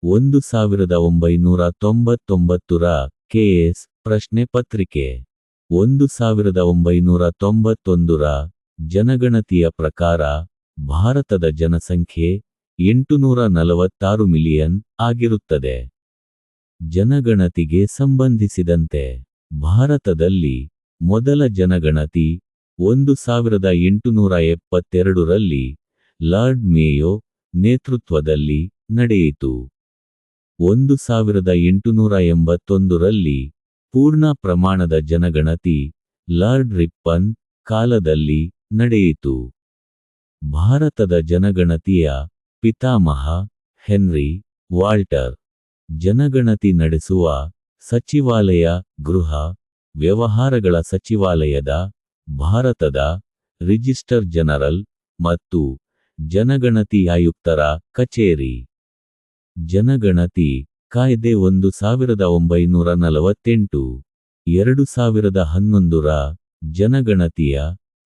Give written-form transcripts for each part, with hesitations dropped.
1999 KS ಪ್ರಶ್ನೆ ಪತ್ರಿಕೆ 1991 ಜನಗಣತಿಯ ಪ್ರಕಾರ ಭಾರತದ ಜನಸಂಖ್ಯೆ 846 ಮಿಲಿಯನ್ ಆಗಿರುತ್ತದೆ. ಜನಗಣತಿಗೆ ಸಂಬಂಧಿಸಿದಂತೆ ಭಾರತದಲ್ಲಿ ಮೊದಲ ಜನಗಣತಿ 1872ರಲ್ಲಿ ಲಾರ್ಡ್ ಮೇಯೋ ನೇತೃತ್ವದಲ್ಲಿ ನಡೆಯಿತು. 1881ರಲ್ಲಿ ಪೂರ್ಣ ಪ್ರಮಾಣದ ಜನಗಣತಿ ಲಾರ್ಡ್ ರಿಪ್ಪನ್ ಕಾಲದಲ್ಲಿ ನಡೆಯಿತು. ಭಾರತದ ಜನಗಣತಿಯ ಪಿತಾಮಹ ಹೆನ್ರಿ ವಾಲ್ಟರ್ ಜನಗಣತಿ ನಡೆಸುವ ಸಚಿವಾಲಯ ಗೃಹ ವ್ಯವಹಾರಗಳ ಸಚಿವಾಲಯದ ಭಾರತದ ರಿಜಿಸ್ಟರ್ ಜನರಲ್ ಮತ್ತು ಜನಗಣತಿ ಆಯುಕ್ತರ ಕಚೇರಿ. ಜನಗಣತಿ ಕಾಯ್ದೆ 1948 2011ರ ಜನಗಣತಿಯ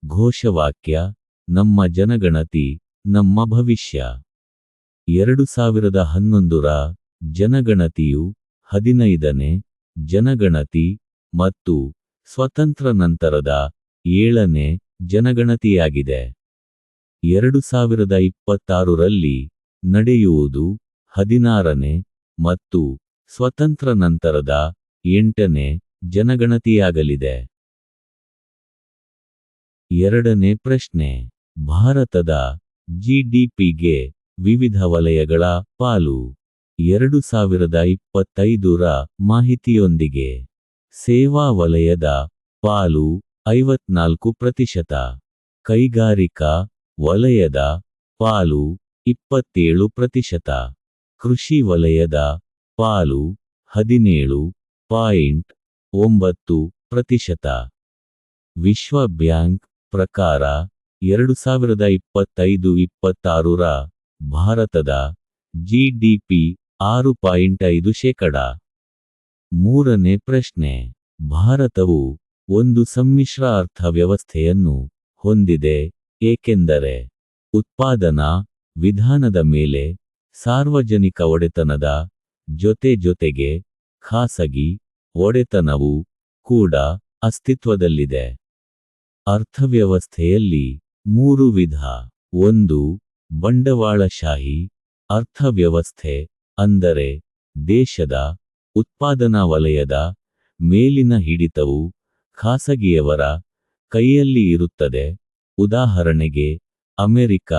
ಘೋಷವಾಕ್ಯ ನಮ್ಮ ಜನಗಣತಿ ನಮ್ಮ ಭವಿಷ್ಯ. 2011ರ ಜನಗಣತಿಯು 15ನೇ ಜನಗಣತಿ ಮತ್ತು ಸ್ವತಂತ್ರ ನಂತರದ 7ನೇ ಜನಗಣತಿಯಾಗಿದೆ. 2026ರಲ್ಲಿ ನಡೆಯುವುದು 16ನೇ ಮತ್ತು ಸ್ವತಂತ್ರ ನಂತರದ 8ನೇ ಜನಗಣತಿಯಾಗಲಿದೆ. ಎರಡನೇ ಪ್ರಶ್ನೆ, ಭಾರತದ ಜಿಡಿಪಿಗೆ ವಿವಿಧ ವಲಯಗಳ ಪಾಲು 2025ರ ಮಾಹಿತಿಯೊಂದಿಗೆ ಸೇವಾ ವಲಯದ ಪಾಲು 54%, ಕೈಗಾರಿಕಾ ವಲಯದ ಪಾಲು 27%, ಕೃಷಿ ವಲಯದ ಪಾಲು 17.9%. ವಿಶ್ವ ಬ್ಯಾಂಕ್ ಪ್ರಕಾರ 2025-26ರ ಭಾರತದ ಜಿಡಿಪಿ 6.5%. ಮೂರನೇ ಪ್ರಶ್ನೆ, ಭಾರತವು ಒಂದು ಸಮ್ಮಿಶ್ರ ಅರ್ಥವ್ಯವಸ್ಥೆಯನ್ನು ಹೊಂದಿದೆ ಏಕೆಂದರೆ ಉತ್ಪಾದನಾ ವಿಧಾನದ ಮೇಲೆ ಸಾರ್ವಜನಿಕ ಒಡೆತನದ ಜೊತೆಗೆ ಖಾಸಗಿ ಒಡೆತನವು ಕೂಡ ಅಸ್ತಿತ್ವದಲ್ಲಿದೆ. ಅರ್ಥವ್ಯವಸ್ಥೆಯಲ್ಲಿ ಮೂರು ವಿಧ. ಒಂದು, ಬಂಡವಾಳಶಾಹಿ ಅರ್ಥವ್ಯವಸ್ಥೆ, ಅಂದರೆ ದೇಶದ ಉತ್ಪಾದನಾ ವಲಯದ ಮೇಲಿನ ಹಿಡಿತವು ಖಾಸಗಿಯವರ ಕೈಯಲ್ಲಿ ಇರುತ್ತದೆ, ಉದಾಹರಣೆಗೆ ಅಮೆರಿಕ,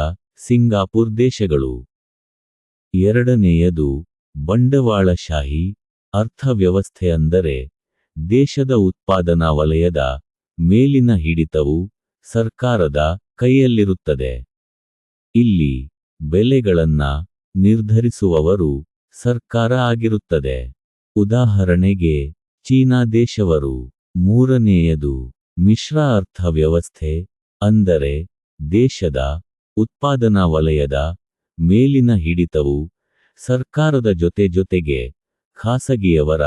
ಸಿಂಗಾಪುರ್ ದೇಶಗಳು. ಎರಡನೆಯದು ಬಂಡವಾಳಶಾಹಿ ಅರ್ಥವ್ಯವಸ್ಥೆ, ಅಂದರೆ ದೇಶದ ಉತ್ಪಾದನಾ ವಲಯದ ಮೇಲಿನ ಹಿಡಿತವು ಸರ್ಕಾರದ ಕೈಯಲ್ಲಿರುತ್ತದೆ. ಇಲ್ಲಿ ಬೆಲೆಗಳನ್ನ ನಿರ್ಧರಿಸುವವರು ಸರ್ಕಾರ ಆಗಿರುತ್ತದೆ, ಉದಾಹರಣೆಗೆ ಚೀನಾ ದೇಶವರು. ಮೂರನೆಯದು ಮಿಶ್ರ ಅರ್ಥವ್ಯವಸ್ಥೆ, ಅಂದರೆ ದೇಶದ ಉತ್ಪಾದನಾ ವಲಯದ ಮೇಲಿನ ಹಿಡಿತವು ಸರ್ಕಾರದ ಜೊತೆಗೆ ಖಾಸಗಿಯವರ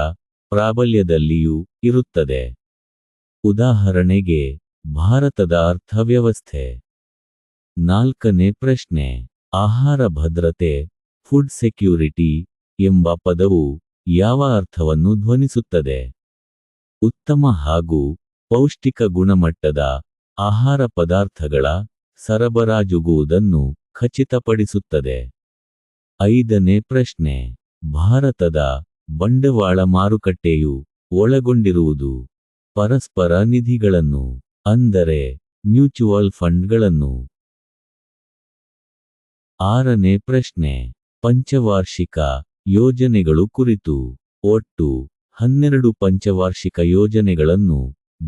ಪ್ರಾಬಲ್ಯದಲ್ಲಿಯೂ ಇರುತ್ತದೆ, ಉದಾಹರಣೆಗೆ ಭಾರತದ ಅರ್ಥವ್ಯವಸ್ಥೆ. ನಾಲ್ಕನೇ ಪ್ರಶ್ನೆ, ಆಹಾರ ಭದ್ರತೆ ಫುಡ್ ಸೆಕ್ಯೂರಿಟಿ ಎಂಬ ಪದವು ಯಾವ ಅರ್ಥವನ್ನು ಧ್ವನಿಸುತ್ತದೆ? ಉತ್ತಮ ಹಾಗೂ ಪೌಷ್ಟಿಕ ಗುಣಮಟ್ಟದ ಆಹಾರ ಪದಾರ್ಥಗಳ ಸರಬರಾಜುಗುವುದನ್ನು ಖಚಿತಪಡಿಸುತ್ತದೆ. ಐದನೇ ಪ್ರಶ್ನೆ, ಭಾರತದ ಬಂಡವಾಳ ಮಾರುಕಟ್ಟೆಯು ಒಳಗೊಂಡಿರುವುದು ಪರಸ್ಪರ ನಿಧಿಗಳನ್ನು, ಅಂದರೆ ಮ್ಯೂಚುವಲ್ ಫಂಡ್ಗಳನ್ನು. ಆರನೇ ಪ್ರಶ್ನೆ, ಪಂಚವಾರ್ಷಿಕ ಯೋಜನೆಗಳು ಕುರಿತು ಒಟ್ಟು 12 ಪಂಚವಾರ್ಷಿಕ ಯೋಜನೆಗಳನ್ನು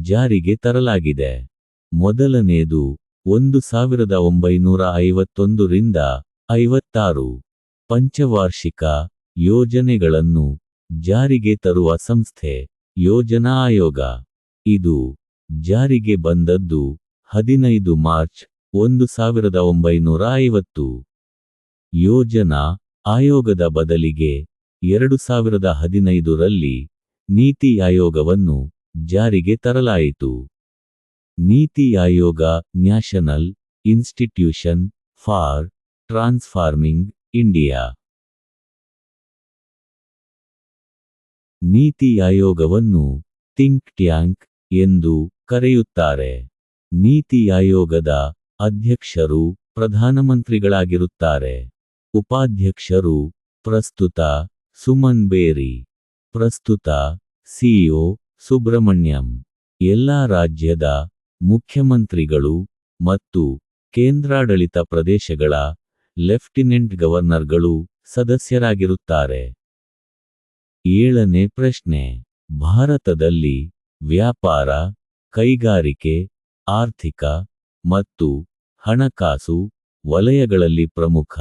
ಜಾರಿಗೆ ತರಲಾಗಿದೆ. ಮೊದಲನೇದು 1951ರಿಂದ 56 ಪಂಚವಾರ್ಷಿಕ ಯೋಜನೆಗಳನ್ನು ಜಾರಿಗೆ ತರುವ ಸಂಸ್ಥೆ ಯೋಜನಾ ಆಯೋಗ. ಇದು ಜಾರಿಗೆ ಬಂದದ್ದು 15 ಮಾರ್ಚ್ 1950. ಯೋಜನಾ ಆಯೋಗದ ಬದಲಿಗೆ 2015ರಲ್ಲಿ ನೀತಿ ಆಯೋಗವನ್ನು ಜಾರಿಗೆ ತರಲಾಯಿತು. NITI Aayog national institution for transforming India ನೀತಿ ಆಯೋಗವನ್ನು ಥಿಂಕ್ ಟ್ಯಾಂಕ್ ಎಂದು ಕರೆಯುತ್ತಾರೆ. ನೀತಿ ಆಯೋಗದ ಅಧ್ಯಕ್ಷರು ಪ್ರಧಾನಮಂತ್ರಿಗಳಾಗಿರುತ್ತಾರೆ. ಉಪಾಧ್ಯಕ್ಷರು ಪ್ರಸ್ತುತ ಸುಮನ್ ಬೇರಿ, ಪ್ರಸ್ತುತ ಸಿಇಒ ಸುಬ್ರಹ್ಮಣ್ಯಂ. ಎಲ್ಲಾ ರಾಜ್ಯದ ಮುಖ್ಯಮಂತ್ರಿಗಳು ಮತ್ತು ಕೇಂದ್ರಾಡಳಿತ ಪ್ರದೇಶಗಳ ಲೆಫ್ಟಿನೆಂಟ್ ಗವರ್ನರ್ಗಳು ಸದಸ್ಯರಾಗಿರುತ್ತಾರೆ. 7ನೇ ಪ್ರಶ್ನೆ. ಭಾರತದಲ್ಲಿ ವ್ಯಾಪಾರ, ಕೈಗಾರಿಕೆ, ಆರ್ಥಿಕ ಮತ್ತು ಹಣಕಾಸು ವಲಯಗಳಲ್ಲಿ ಪ್ರಮುಖ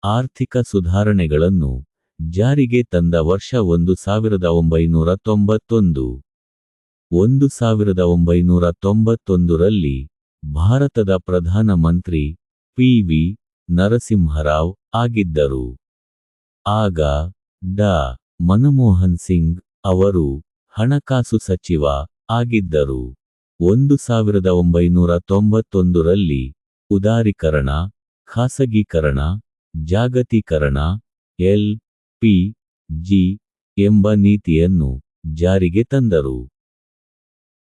ಆರ್ಥಿಕ ಸುಧಾರಣೆಗಳನ್ನು ಜಾರಿಗೆ ತಂದ ವರ್ಷ 1991. 1991ರಲ್ಲಿ ಭಾರತದ ಪ್ರಧಾನ ಮಂತ್ರಿ ಪಿ.ವಿ. ನರಸಿಂಹರಾವ್ ಆಗಿದ್ದರು. ಆಗ ಡಾ. ಮನಮೋಹನ್ ಸಿಂಗ್ ಅವರು ಹಣಕಾಸು ಸಚಿವ ಆಗಿದ್ದರು. 1991ರಲ್ಲಿ ಉದಾರೀಕರಣ, ಖಾಸಗೀಕರಣ, ಜಾಗತೀಕರಣ ಎಲ್.ಪಿ.ಜಿ. ಎಂಬ ನೀತಿಯನ್ನು ಜಾರಿಗೆ ತಂದರು.